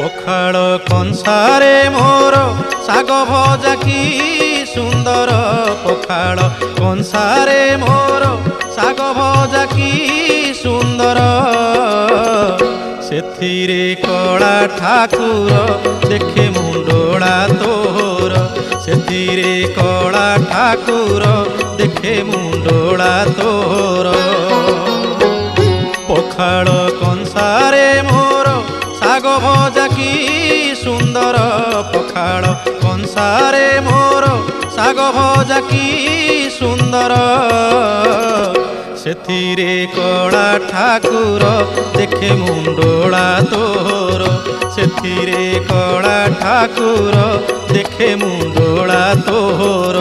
पखाड़ कंसारे मोर शाग भजा की सुंदर पखाड़ कंसारे मोर शाग भजा की सुंदर सेथिरे कला ठाकुर देखे मुंडोला तोर सेथिरे कला ठाकुर देखे मुंडोला तोर पखाड़ कंसारे मोर शाग भजा की सुंदर पखाड़ कंसारे मोर शाग भजा की सुंदर सेथिरे कला ठाकुर देखे मुंडोला तोर सेथिरे कला ठाकुर देखे मुंडोला तोर।